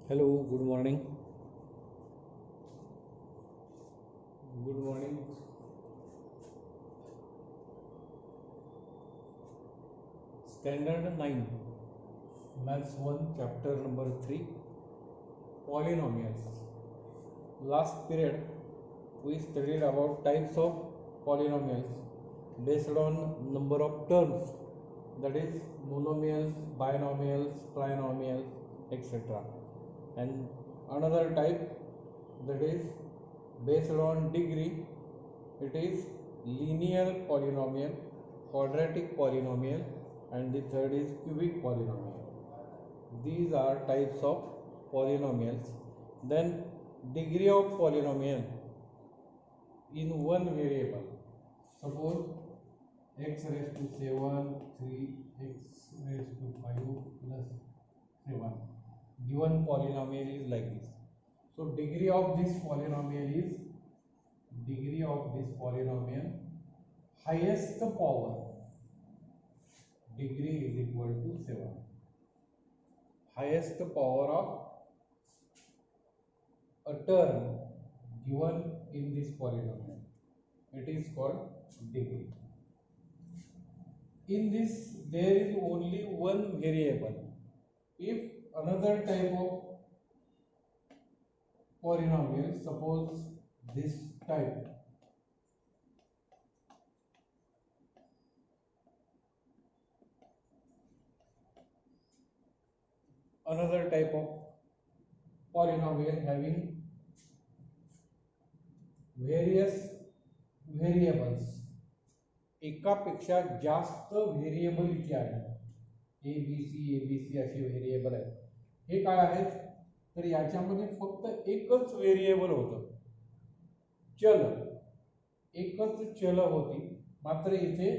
Hello, good morning. Good morning. Standard 9, Maths 1, chapter number 3, Polynomials. Last period, we studied about types of polynomials based on number of terms, that is, monomials, binomials, trinomials, etc. And another type, that is based on degree, it is linear polynomial, quadratic polynomial, and the third is cubic polynomial. These are types of polynomials. Then degree of polynomial in one variable. Suppose x raised to 7, 3x raised to 5 plus 7. Given polynomial is like this. So degree of this polynomial highest power, degree is equal to 7. Highest power of a term given in this polynomial, it is called degree. In this there is only one variable. If another type of polynomial, suppose this type, another type of polynomial having various variables, एकापेक्षा जास्त variable इथे आहेत, A B C असे variable आहेत. हे काय आहेत तर याच्यामध्ये फक्त एकच व्हेरिएबल होतं, चल, एकच चल होती, मात्र इथे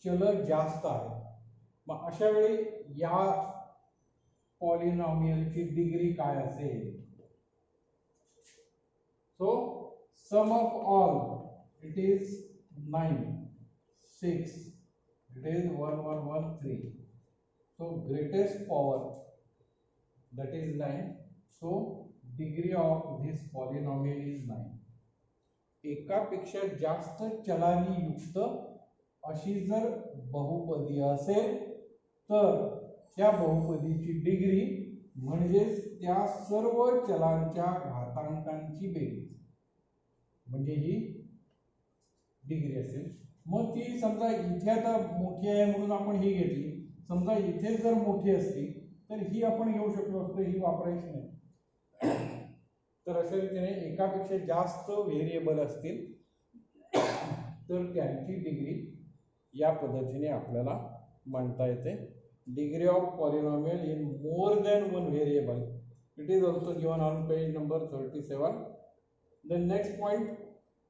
चल जास्त आहे. मग अशा वेळी या पॉलिनॉमियलची डिग्री काय असेल? So sum of all it is 9, 6, it is 1 1 1 3. So greatest power, that is 9. So degree of this polynomial is 9. एकापेक्षा जास्त चलांनी युक्त अशी जर बहुपदी असेल तर त्या बहुपदीची डिग्री म्हणजेच त्या सर्व चलांच्या घातांकांची बेरीज, म्हणजे ही डिग्री असेल. मग ती समजा इथे आता मोठी आहे म्हणून आपण ही घेतली, समजा इथे जर मोठी असती तर ही आपण घेऊ शकलो असतो, ही वापरायची नाही. तर अशा रीतीने एकापेक्षा जास्त व्हेरिएबल असतील तर त्यांची डिग्री या पद्धतीने आपल्याला मांडता येते. Degree of polynomial in more than one variable, it is also given on page number 37. The next point,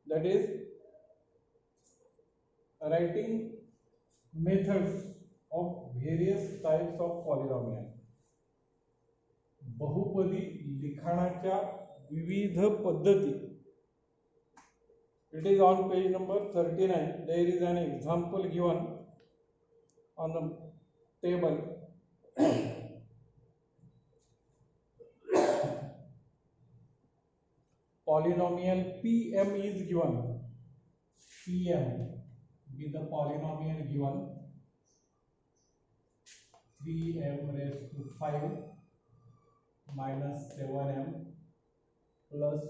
that is writing methods of various types of polynomial. बहुपदी लिखाणाच्या विविध पद्धती. It is on page number 39. There is an example given on the table. Polynomial Pm is given. Pm with the polynomial given 3m raised to 5 minus 7m plus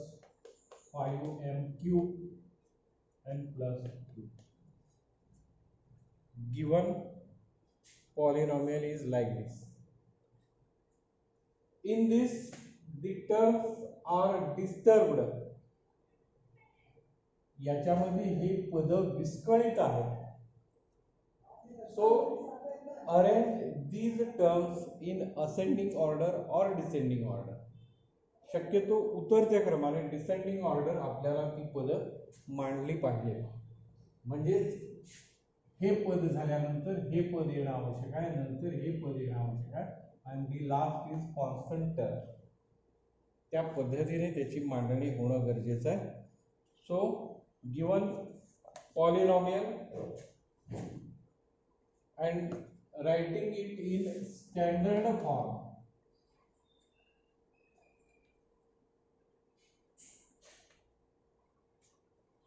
5m cube and plus 2. Given polynomial is like this. In this the terms are disturbed. याच्यामध्ये हे पद विस्कळीत आहेत. सो arrange these terms in ascending order or descending order. शक्यतो उतरत्या क्रमाने, descending order आपल्याला ती पद मांडली पाहिजे. म्हणजे हे पद झाल्यानंतर हे पद येणं आवश्यक आहे, नंतर हे पद येणं आवश्यक आहे, आणि दी लास्ट इज कॉन्स्टंट टर्म. त्या पद्धतीने त्याची मांडणी होणं गरजेचं आहे. So given polynomial and writing it in standard form.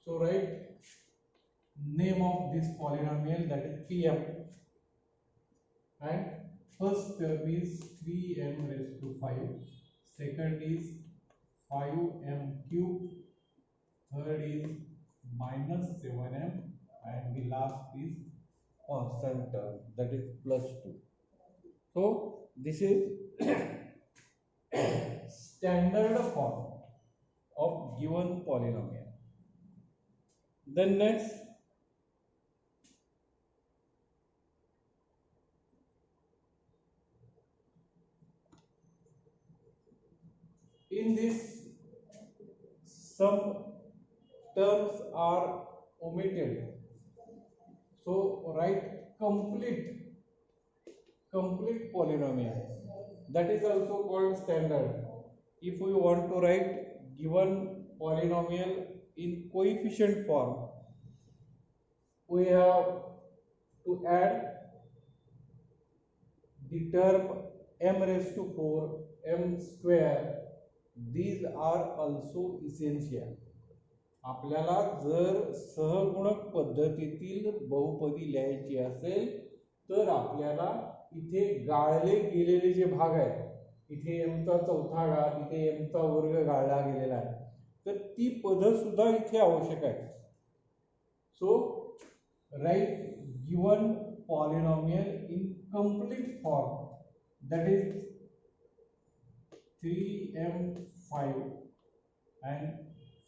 So write name of this polynomial, that is Pm, and first term is 3m raised to 5, second is 5m cube, third is minus 7m, and the last is constant term, that is plus 2. So this is standard form of given polynomial. Then next, in this some terms are omitted, so write complete polynomial, that is also called standard. If we want to write given polynomial in coefficient form, we have to add the term m raised to 4, m square. These are also essential. आपल्याला जर सहगुणक पद्धतीतील बहुपदी लिहायची असेल तर आपल्याला इथे गाळले गेलेले जे भाग आहेत, इथे m चा चौथा घात, इथे m चा वर्ग गाळला गेलेला आहे, तर ती पद सुद्धा इथे आवश्यक आहे. So write given polynomial in complete form, that is 3m5 and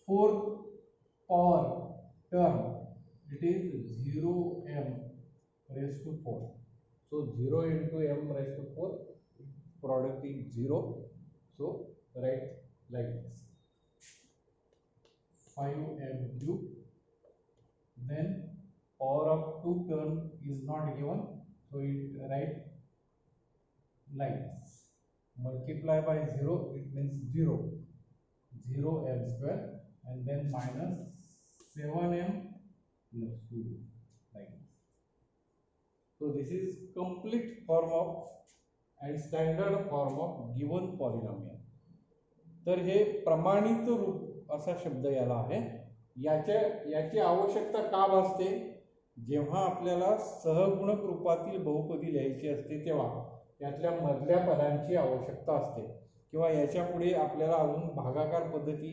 fourth power term, it is 0m raised to 4. So 0 into m raised to 4, product is 0. So write like this, 5m cube, then power of 2 term is not given, so it write like this, multiply by 0, it means 0 m square, and then minus 7m plus 2, like this. So this is complete form of and standard form of given polynomial. तर हे प्रमाणित रूप असा शब्द याला आहे. याची आवश्यकता का भासते? जेव्हा आपल्याला सहगुणक रूपातील बहुपदी लिहायची असते तेव्हा यातल्या मधल्या पदांची आवश्यकता असते, किंवा याच्या पुढे आपल्याला अजून भागाकार पद्धती,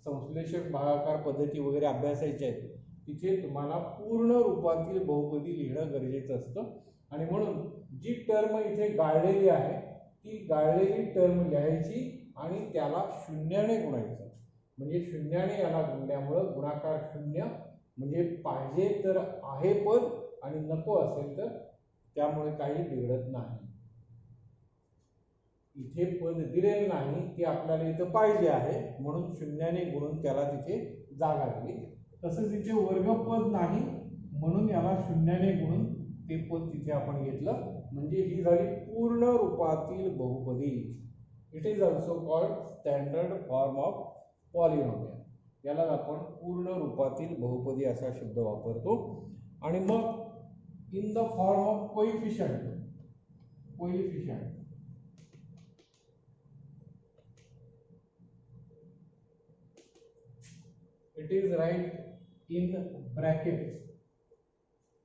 संश्लेषक भागाकार पद्धती वगैरे अभ्यासायच्या आहेत, तिथे तुम्हाला पूर्ण रूपातील बहुपदी लिहिणं गरजेचं असतं. आणि म्हणून जी टर्म इथे गाळलेली आहे ती गाळलेली टर्म लिहायची आणि त्याला शून्याने गुणायचं, म्हणजे शून्याने याला गुणल्यामुळे गुणाकार शून्य, म्हणजे पाहिजे तर आहे पद आणि नको असेल तर त्यामुळे काही बिघडत नाही. इथे पद दिलेले नाही ते आपल्याला इथं पाहिजे आहे म्हणून शून्याने गुणून त्याला तिथे जागा दिली. तसंच इथे वर्गपद नाही म्हणून याला शून्याने गुणून ते पद तिथे आपण घेतलं, म्हणजे ही झाली पूर्ण रूपातील बहुपदी. It is also called standard form of polynomial. याला आपण पूर्ण रूपातील बहुपदी असा शब्द वापरतो. आणि मग in the form of coefficient it is right in brackets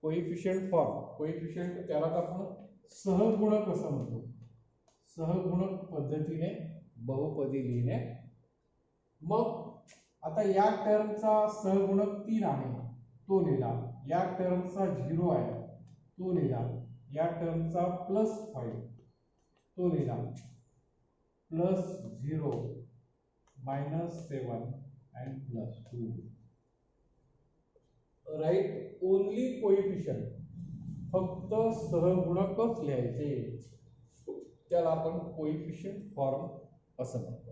coefficient form. Coefficient त्याला आपण सहगुणक असं म्हणतो. सहगुणक पद्धतीने बहुपदी लिहिणे. मग आता या टर्मचा सहगुणक 3 आहे तो लिहिला, या टर्मचा 0 आहे तो लिहिला, या टर्मचा +5 तो लिहिला, +0 -7 and +2. राइट ओनली कोएफिशिएंट, फक्त सहगुणकच लिहायचे, त्याला आपण कोएफिशिएंट फॉर्म असं म्हणतो.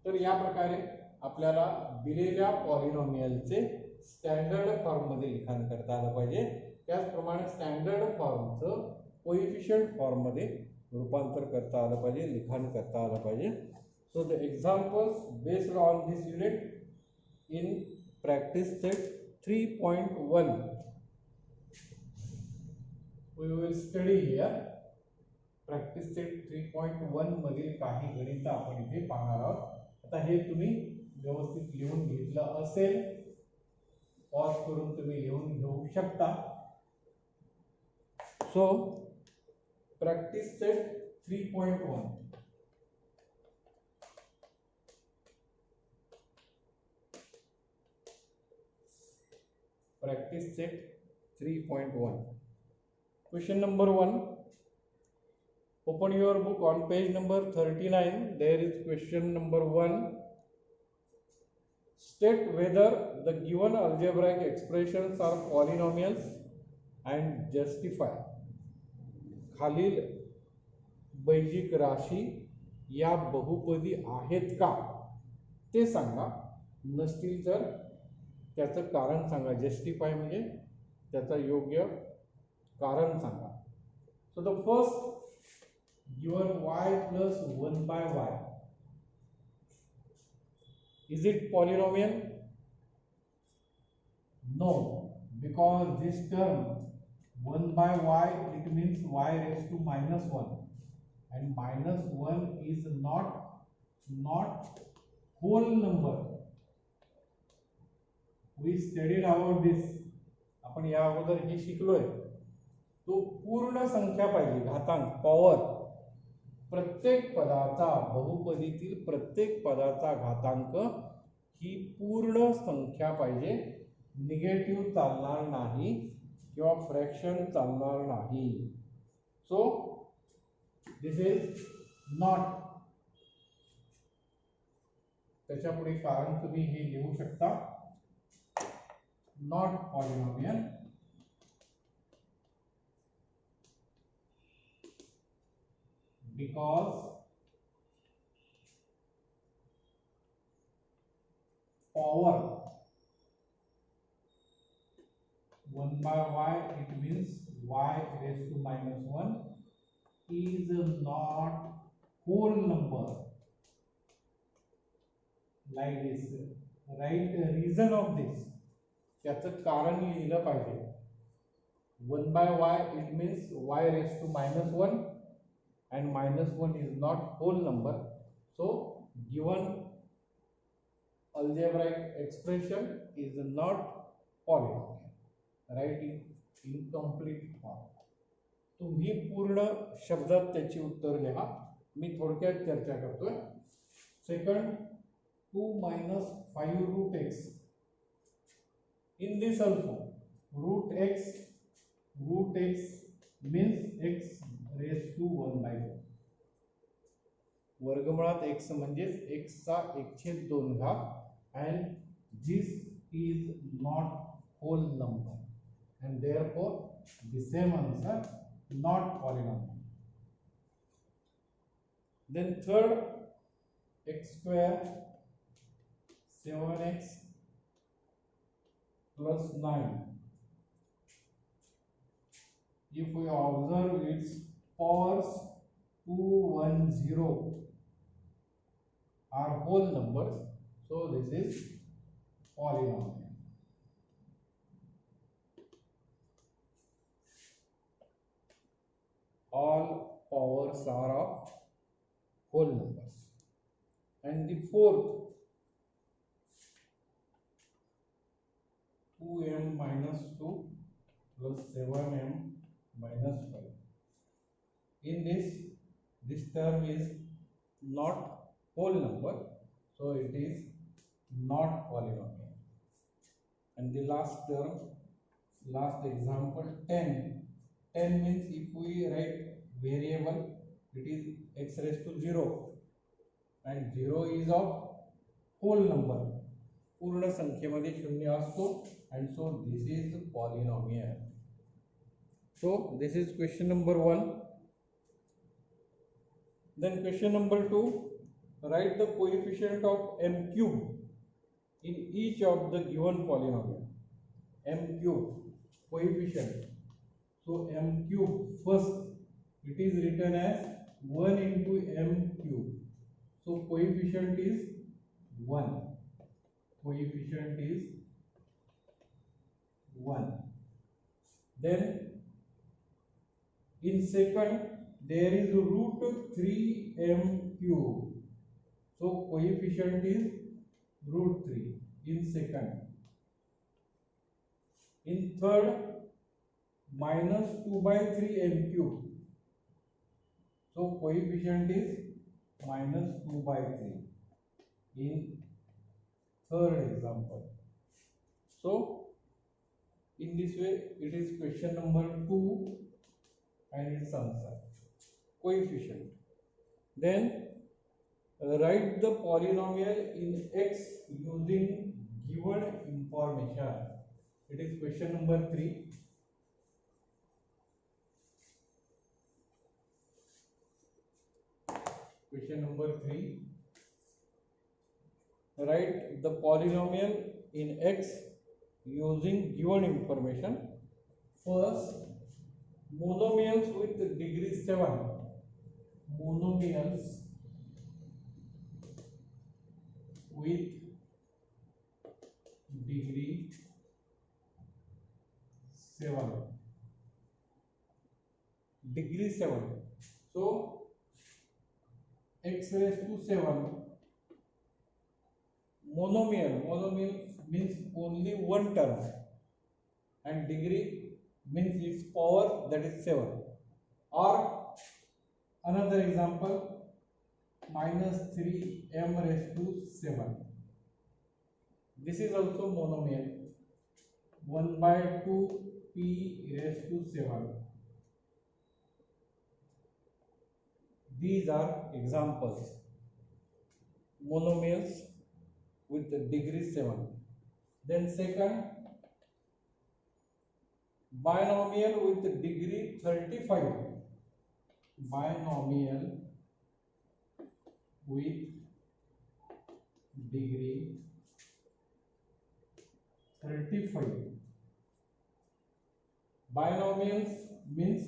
तर या प्रकारे आपल्याला दिलेल्या पॉलिनॉमियलचे स्टँडर्ड फॉर्म मध्ये लिखाण करता आलं पाहिजे. त्याचप्रमाणे स्टँडर्ड फॉर्मचं कोएफिशिएंट फॉर्म मध्ये रूपांतर करता आलं पाहिजे, लिखाण करता आलं पाहिजे. So the examples based on this unit in practice set 3.1 we will study here. practice set 3.1 मधील काही गणित आपण इथे पाहणार आहोत. आता हे तुम्ही व्यवस्थित लिहून घेतलं असेल पॉज करून तुम्ही लिहून घेऊ शकता. सो practice set 3.1. Practice set 3.1. Question number 1. Open your book on page number 39. There is question number 1. State whether the given algebraic expressions are polynomials and justify. खालील बैजिक राशी या बहुपदी आहेत का ते सांगा. नसतील तर त्याचं कारण सांगा. जस्टिफाय म्हणजे त्याचा योग्य कारण सांगा. So the first given y plus 1 by y, is it polynomial? No, because this term 1 by y, it means y raised to minus 1, and minus 1 is not whole number. We studied about this. आपण या अगोदर हे शिकलोय. तो पूर्ण संख्या पाहिजे, घातांक, power. प्रत्येक पदाचा, बहुपदीतील प्रत्येक पदाचा घातांक ही पूर्ण संख्या पाहिजे. निगेटिव्ह चालणार नाही किंवा फ्रॅक्शन चालणार नाही. So this is not. त्याच्या पुढे कारण तुम्ही हे लिहू शकता. Not polynomial because power 1 by y, it means y raised to minus 1 is not whole number. Like this. Write the reason of this. त्याचं कारण लिहिलं पाहिजे. 1 by y, it means y raised to minus 1, and minus 1 is not whole number. So given algebraic expression is not polynomial. Write in incomplete form. तुम्ही पूर्ण शब्दात त्याची उत्तर लिहा. मी थोडक्यात चर्चा करतोय. Second, 2 minus 5 root x. In this also, root x means x raised to 1 by 2. वर्गमुळात x म्हणजेच x चा 1/2 घात, and this is not whole number, and therefore the same answer, not polynomial. Then third, x square 7x plus 9. If we observe its powers 2, 1, 0 are whole numbers, so this is polynomial. All powers are of whole numbers. And the fourth, 2m minus 2 plus 7m minus 5. In this term is not whole number, so it is not polynomial. And the last term, last example, 10. 10 means if we write variable, it is x raised to 0, and 0 is of whole number. पूर्ण संख्येमध्ये शून्य असतो, and so this is polynomial. So this is question number 1. Then question number 2, write the coefficient of m cube in each of the given polynomial. M cube coefficient. So m cube, first it is written as 1 into m cube. So coefficient is 1. Coefficient is 1. Then in second there is root 3m cube. So coefficient is root 3 in second. In third, minus 2 by 3 m cube. So coefficient is minus 2 by 3 in third example. So in this way it is question number 2 and its answer. Coefficient. Then write the polynomial in x using given information. It is question number 3. Question number 3. Write the polynomial in x using given information. First, monomials with degree 7. Monomials with degree 7. Degree 7. So x raised to 7. Monomial means only one term, and degree means its power, that is 7. Or another example, minus 3m raised to 7. This is also monomial. 1 by 2 p raised to 7. These are examples. Monomials with the degree 7. Then second, binomial with the degree 35. Binomial with degree 35. Binomials means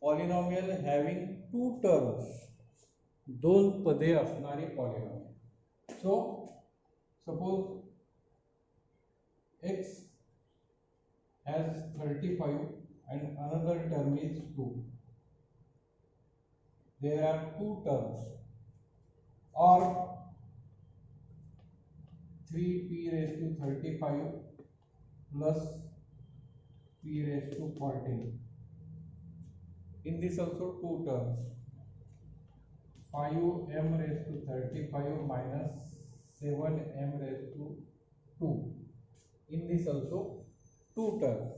polynomial having two terms. दोन पदे असणारी polynomial. So suppose x has 35 and another term is 2. There are two terms. Or 3p raised to 35 plus p raised to 14. In this also two terms. 5m raised to 35 minus 7m raised to 2. In this also two terms.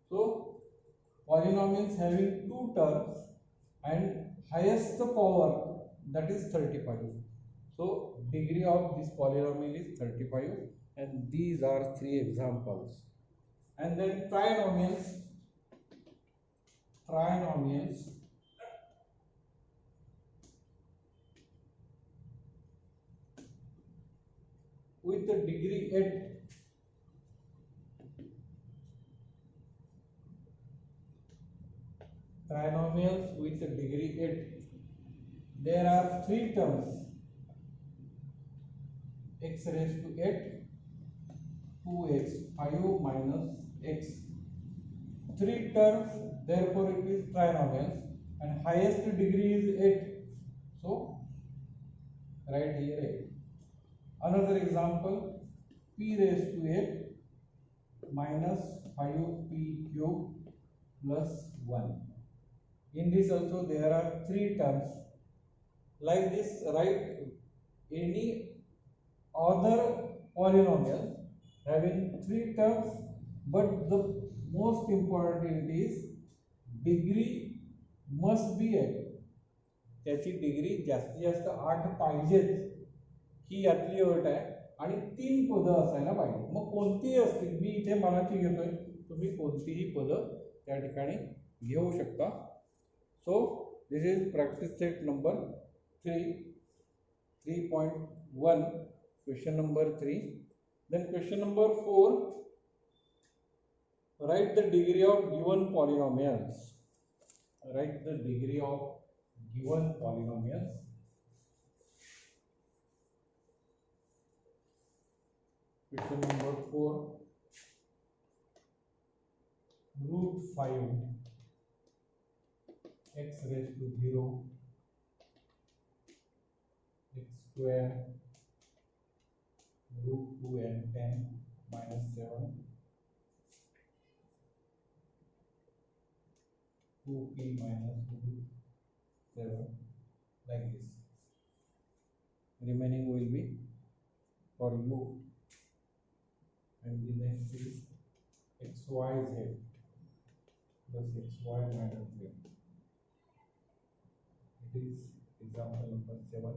So polynomials having two terms and highest power, that is 35. So degree of this polynomial is 35, and these are 3 examples. And then trinomials. Trinomials with the degree 8. Trinomials with the degree 8. There are 3 terms. X raised to 8, 2x, 5 minus x. 3 terms, therefore it is trinomials, and highest degree is 8. So write here 8. Another example, p raised to 8 minus 5p cube plus 1. In this also there are 3 terms. Like this, write any other polynomial having 3 terms, but the most important is degree must be 8. त्याची degree जास्तीत जास्त 8 पाहिजेच, ही यातली अट आहे. आणि 3 पदं असायला पाहिजे. मग कोणतीही असतील, मी इथे मनाची घेतोय, तुम्ही कोणतीही पदं त्या ठिकाणी घेऊ शकता. So this is practice set number 3.1, question number 3. Then question number 4, write the degree of given polynomials. Write the degree of given polynomials. Question number 4, root 5 x raised to 0, x square root 2 and 10 minus 7, 2p minus 7 like this. Remaining will be for u, and the next is xyz plus xy minus z. It is example number 7.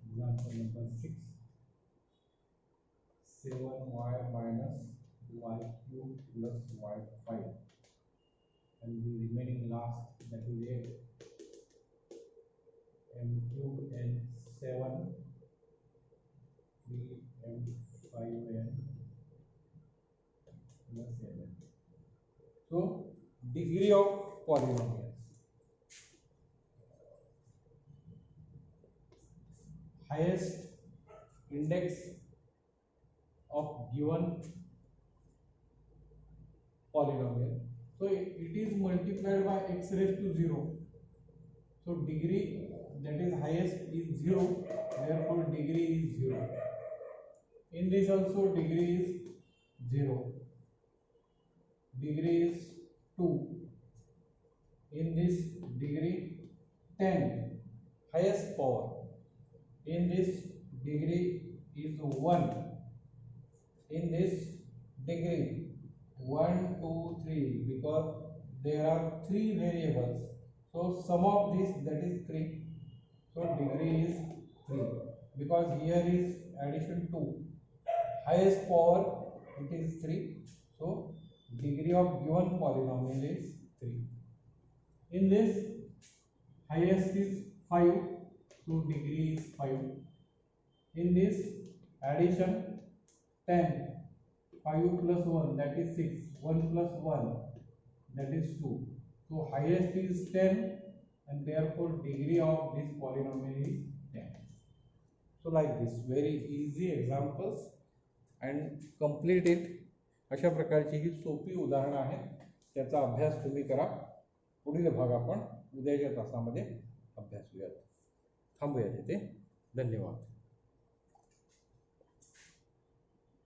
Example number 6. 7y minus y cube plus y5, and the remaining last, that is 8 m cube n 7 3m 5n plus 7. So degree of polynomials. Highest index of given polynomial, so it is multiplied by x raised to 0. So degree, that is highest, is 0, therefore degree is 0. In this also degree is 0, degree is 2. In this degree 10, highest power. In this degree is 1. In this degree 1, 2, 3, because there are 3 variables, so sum of this, that is 3. So degree is 3, because here is addition 2. Highest power, it is 3. So degree of given polynomial is 3. In this, highest is 5, so degree is 5. In this addition 10, 5 plus 1, that is 6, 1 plus 1, that is 2. So highest is 10, and therefore degree of this polynomial is 10. So like this, very easy examples and complete it. अशा प्रकारची ही सोपी उदाहरणं आहेत, त्याचा अभ्यास तुम्ही करा. पुढील भाग आपण उद्याच्या तासामध्ये अभ्यासूयात. थांबूया तिथे. धन्यवाद.